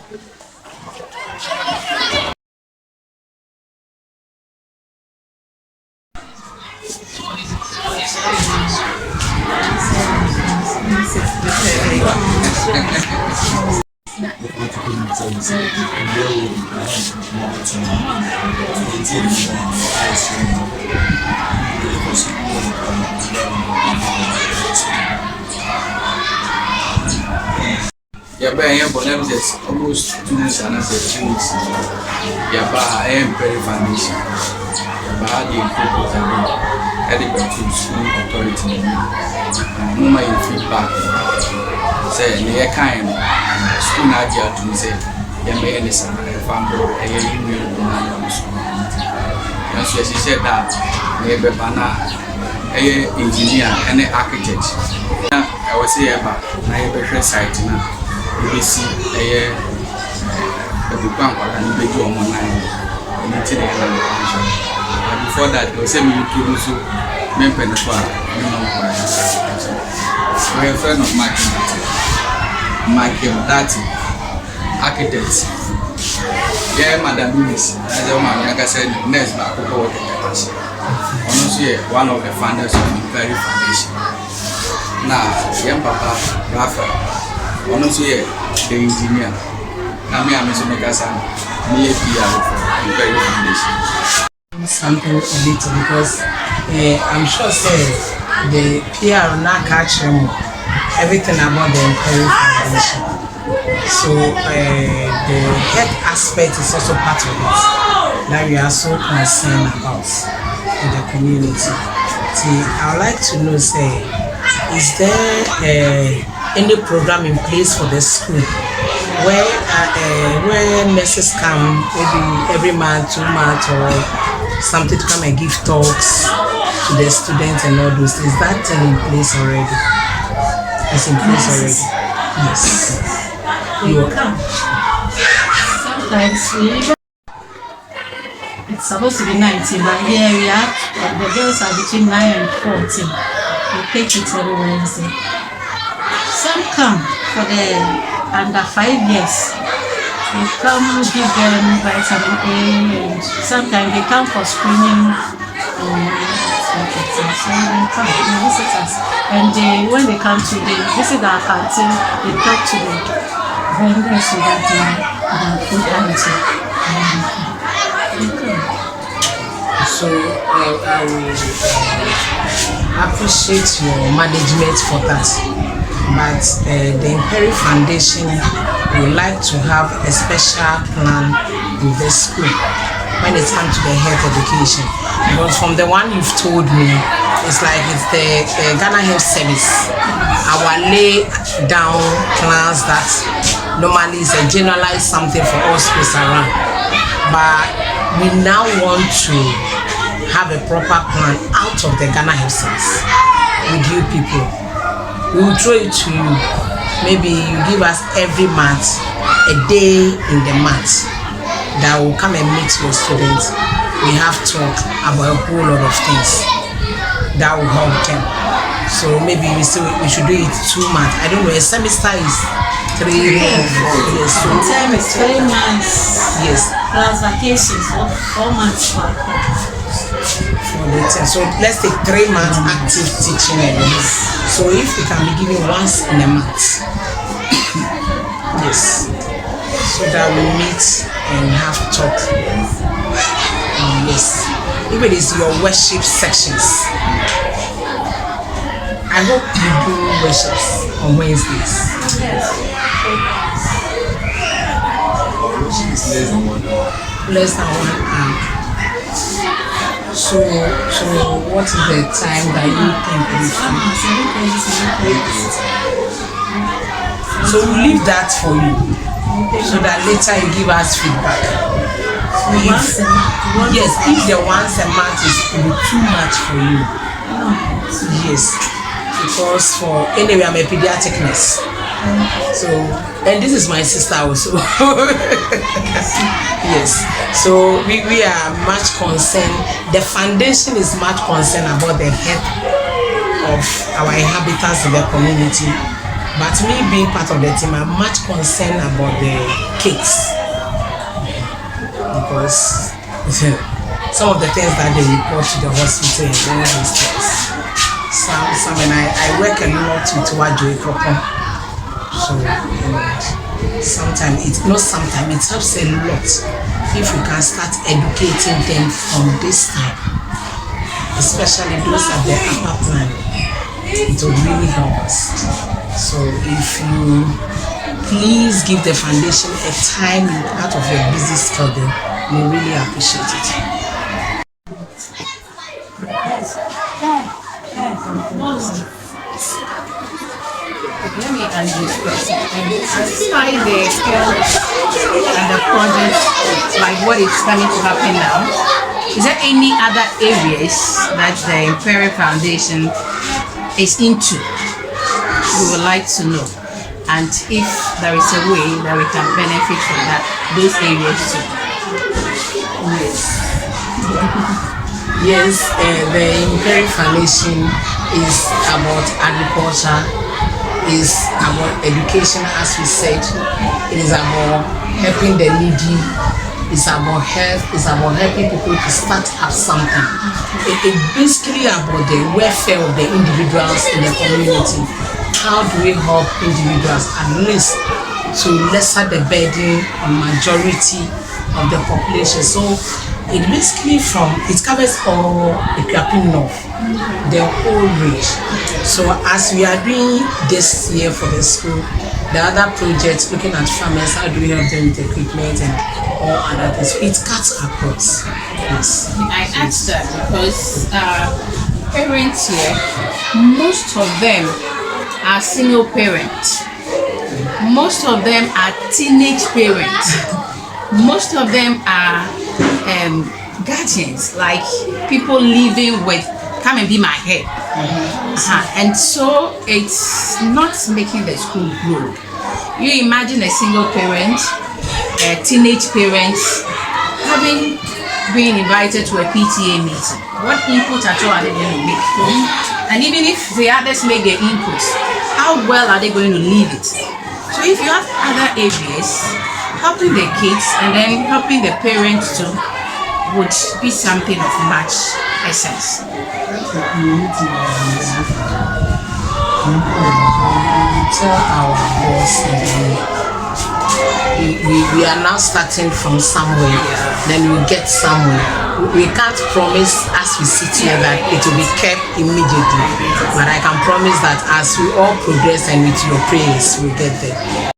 Yeah, but I am almost 2 weeks and 3 weeks. Yeah, but I am Mpere Foundation. Yeah, but I did to school authority. My feedback. Say, near kind school Nadia to say, yeah, may any son, a family, a email, and so she said that neighbor Bana, a engineer, and an architect. I was here about my site now. You see a book and big online. Before that, they send me to Mpere. My friend of Michael Dati, architect. Yeah, Madam Miss, as a woman, like I said, next back over the one of the founders of the Mpere Foundation. Now, young Papa Raphael, honestly, the engineer. Now, me, I'm Mr. Megasan, me, a PR for the Mpere Foundation. Something a little because I'm sure the PR will not catch them everything about the Mpere Foundation. So the health aspect is also part of it that we are so concerned about in the community. See, I would like to know, is there any program in place for the school where nurses come maybe every month, 2 months, or something to come and give talks to the students and all those things? Is that in place already? It's in place already. Yes. You come. Sometimes it's supposed to be 19, but here we have the girls are between 9 and 14. We take it every Wednesday. Some come for the under 5 years. We come give them vitamin A, and sometimes they come for screening. So they come, they visit us. And when they come to visit our canteen, they talk to the vendors about food quality. So I will appreciate your management for that. But the Mpere Foundation would like to have a special plan in the school when it comes to the health education. Because from the one you've told me, it's like it's the Ghana Health Service. Our lay down plans that normally is a generalized something for all schools around. But we now want to have a proper plan out of the Ghana Health Service with you people. We will throw it to you. Maybe you give us every month a day in the month that will come and meet your students. We have talked about a whole lot of things that will help them. So maybe we should do it 2 months. I don't know, a semester is 3 months. Yes, so term is 3 months. Yes. Plus vacations for 4 months. For the term. So let's take 3 months active teaching. So if we can be given once in a month. Yes. So that we meet and have talk. Yes. If it is your worship sections, I hope you do worships on Wednesdays. Less than 1 hour. So what is the time that you think is so we'll leave that for you, so that later you give us feedback. If the once a month is too much for you, yes, because for anyway I'm a pediatric nurse, so and this is my sister also. Yes, so we are much concerned. The foundation is much concerned about the health of our inhabitants in the community. But me being part of the team, I'm much concerned about the cakes because some of the things that they report to the hospital and then those things. Some and I work a lot with Wajo Ekopo. So sometimes it helps a lot if we can start educating them from this time, especially those at the upper plan. It will really help us. So if you please give the foundation a time out of your busy schedule, we really appreciate it. Let me ask you this question. Aside the skills and the project, like what is coming to happen now, is there any other areas that the Mpere Foundation is into? We would like to know. And if there is a way that we can benefit from that, those areas too. Yes, the Mpere Foundation is about agriculture, is about education, as we said. It is about helping the needy. It's about health. It's about helping people to start up something. It's basically about the welfare of the individuals in the community. How do we help individuals at least to lessen the burden on majority of the population? So it basically it covers all Akuapem North, the whole range. So as we are doing this year for the school, the other projects looking at farmers, how do we help them with equipment and all other things? It cuts across. Yes. I asked that because parents here, most of them are single parents. Most of them are teenage parents. Most of them are guardians, like people living with come and be my head. And so it's not making the school grow. You imagine a single parent, teenage parents having been invited to a PTA meeting. What input at all are they going to make? And even if the others make their input, how well are they going to lead it? So if you have other areas, helping the kids and then helping the parents too would be something of much essence. Tell our boss we are now starting from somewhere, then we get somewhere. We can't promise as we sit here that it will be kept immediately, but I can promise that as we all progress and with your prayers, we'll get there.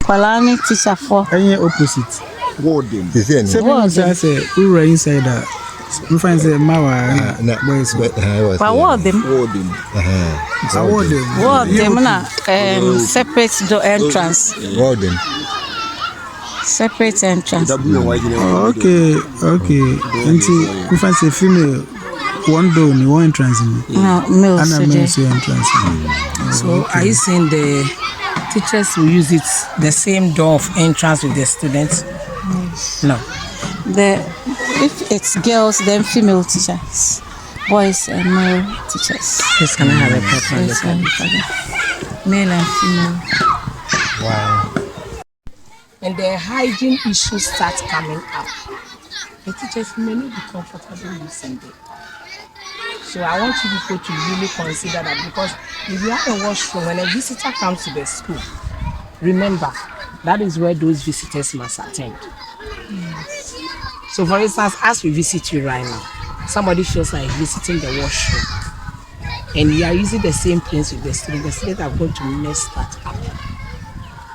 Kwalani teacher for any opposite. Warden. Seven says we were inside that. We find the Mawa boys. Warden. Warden. Separate door entrance. Warden. Separate entrance. Okay. And we find a female. One door, one entrance. No, male entrance. So are you saying the teachers will use it the same door of entrance with the students? No. If it's girls, then female teachers. Boys and male teachers. Please can I have a proper look at it? Male and female. Wow. And the hygiene issues start coming up. The teachers may not be comfortable using it. So I want you people to really consider that, because if you have a washroom, when a visitor comes to the school, remember, that is where those visitors must attend. So for instance, as we visit you right now, somebody feels like visiting the washroom. and you are using the same things with the students are going to mess that up.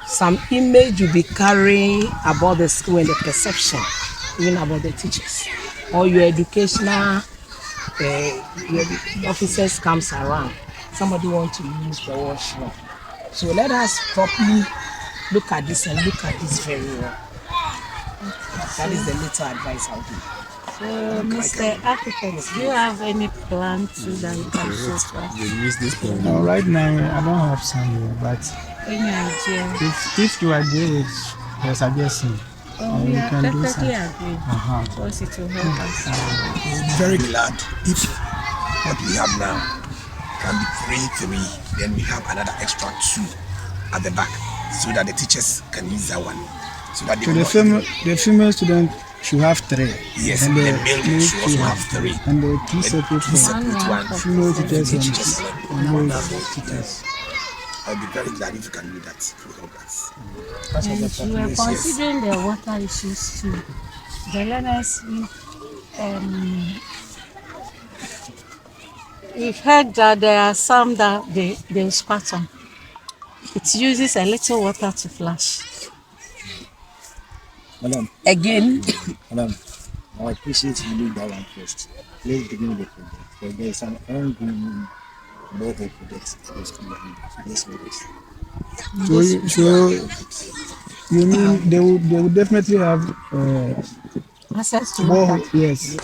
Some image you'll be carrying about the school and the perception, even about the teachers, or your educational your officers comes around. Somebody want to use the washroom. So let us properly look at this and look at this very well. That is the little advice I'll give. So, Mr. Architect, do you have any plan to that you can show to us? No, right now I don't have some, but Any idea? if you agree with the suggestion, Oh, we we can do definitely something. agree. Because it will help us. We'll be very glad if what we have now can be 3, then we have another extra 2 at the back, so that the teachers can use that one. So that they So will not- the female student should have 3. yes, and the male should also have 3. And the 2 separate Two separate ones. female teachers The and teachers male learn. teachers. I'll be very glad if you can do that. It will help us. And we are considering the water issues too. The learners, we've heard that there are some that they squat on. It uses a little water to flush. Madam, Again, madam, I appreciate you doing that one first. Let's begin with the project. So there is an ongoing borehole project. Let's do this. So you mean they will definitely have access to more? water. Yes.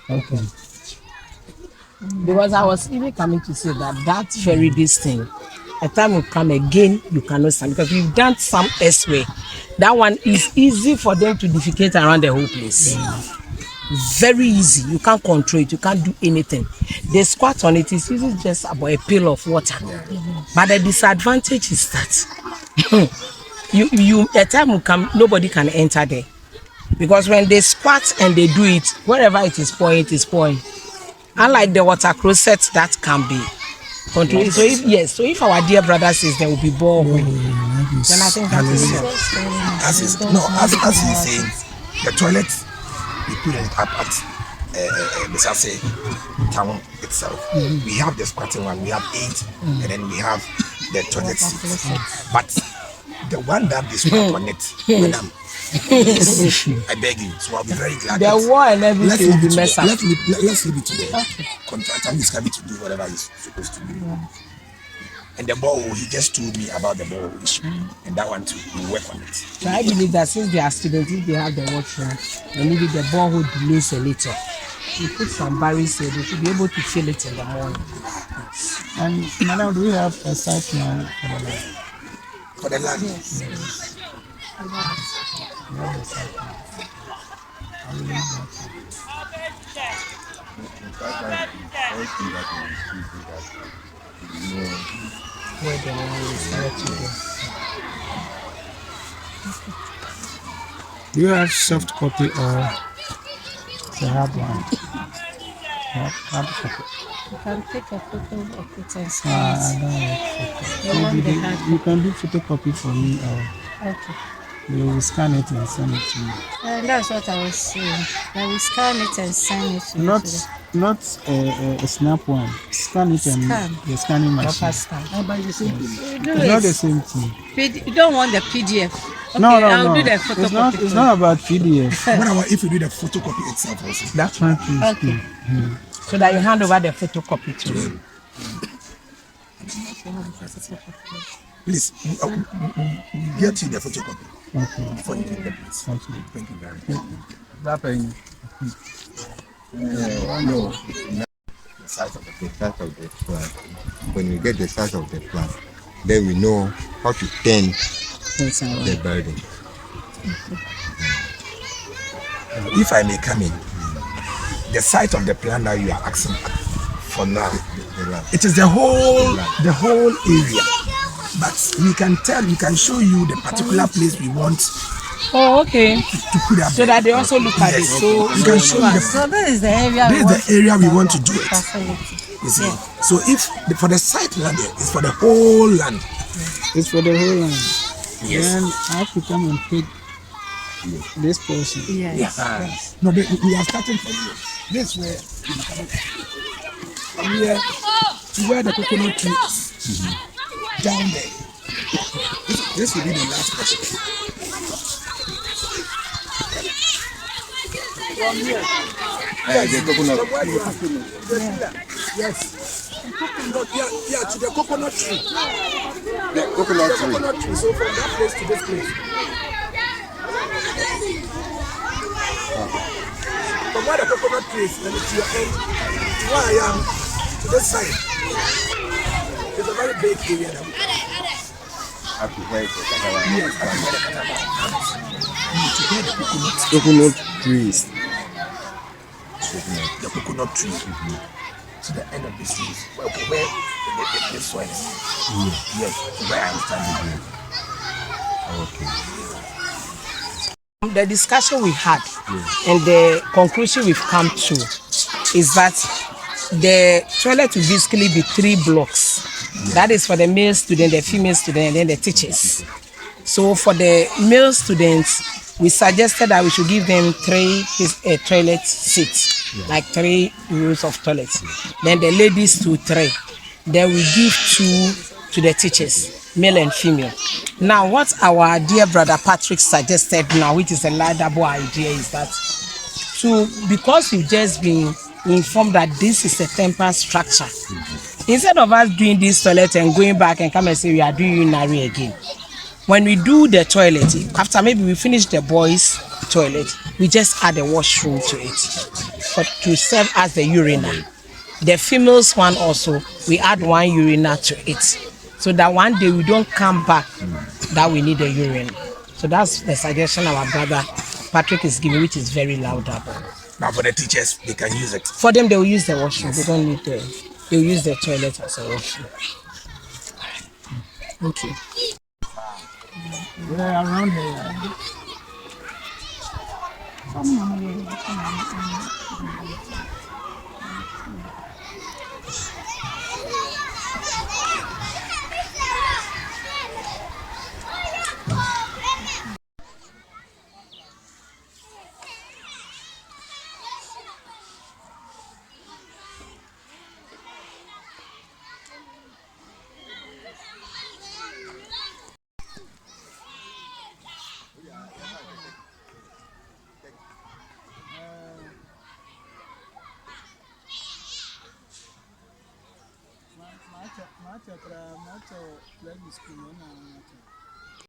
Okay. Because I was even coming to say that very this thing, a time will come again, you cannot stand because we've done some elsewhere. That one is easy for them to defecate around the whole place. Very easy. You can't control it. You can't do anything. They squat on it. It's usually just about a pail of water. But the disadvantage is that you a time will come, nobody can enter there. Because when they squat and they do it, wherever it is pouring, it is pouring. Unlike the water closet that can be controlled. So if our dear brother says there will be borehole, then I think that is it. As he's saying, the toilet we put it up at Misase town itself. We have the squatting one, we have 8, and then we have the toilet seat. But the one that they squat on it, madam, please, I beg you. So I'll be very glad. The wall and everything will be messed up. Let's leave it to the contractor who is coming to do whatever he's supposed to do. And the ball, he just told me about the ball issue, and that one too, we work on it. So I believe that since they are students, if they have the washroom, and maybe the borehole delays a little, we put some barrels here, they should be able to fill it in the morning. And madam, do we have a site plan for the land? For the land. Yes. Where the land is, where to go. Do you have soft copy or the hard one? Hard copy. You can take a photo of it and I send don't it. like photo. You want Maybe the hard you can do photocopy for me or Okay. you will scan it and send it to me. And that's what I was saying. That we scan it and send it to you. Not a snap one. Scan it and Scan. the scanning machine. Proper stand. You do It's not the it. same thing. You don't want the PDF. Okay, No. I'll do the It's photocopy. not about PDF. What about if you do the photocopy itself also? That's one thing. Okay. So that you hand over the photocopy to me. Please, get you the photocopy Okay. before you take the place. Okay. Thank you very much. That thing. No. The size of the The size of the plant. When we get the size of the plant, then we know how to turn the building. If I may come in, the site of the plan that you are asking for now, it is the whole area. But we can show you the particular place we want Oh, okay. to put up. So that they also look at it. Yes. So We can show you So this is the area. this is the area we want to do it. Facility. You see, so if for the site land, it's for the whole land. It's for the whole land. Yes. Then I have to come and pick this person. Yes. Yes. No, we are starting from here. This way. From here to where the coconut tree down there. This will be the last question. From here. The coconut. Yes. Yeah, to the coconut tree. The coconut tree. So from that place to this place. From where the coconut tree is, then to your end, where I am, to this side. It's a very big area. Coconut trees. The coconut tree to the end of the seas. Okay, where the soil is. Yes, where I'm standing here. The discussion we had and the conclusion we've come to is that the toilet will basically be 3 blocks. That is for the male student, the female student, and then the teachers. So for the male students, we suggested that we should give them 3 toilet seats, like 3 rows of toilets. Then the ladies 2, 3. Then we give 2 to the teachers, male and female. Now, what our dear brother Patrick suggested now, which is a laudable idea, is that because we've just been informed that this is a temporary structure, instead of us doing this toilet and going back and come and say we are doing urinary again, when we do the toilet, after maybe we finish the boys' toilet, we just add a washroom to it to serve as the urinal. The females one also, we add 1 urinal to it, so that one day we don't come back that we need a urinal. So that's the suggestion our brother Patrick is giving, which is very laudable. Now for the teachers, they can use it. For them, they will use the washroom. They don't need they will use the toilet as a washroom. Okay. Yeah, around here. Macho Presby school na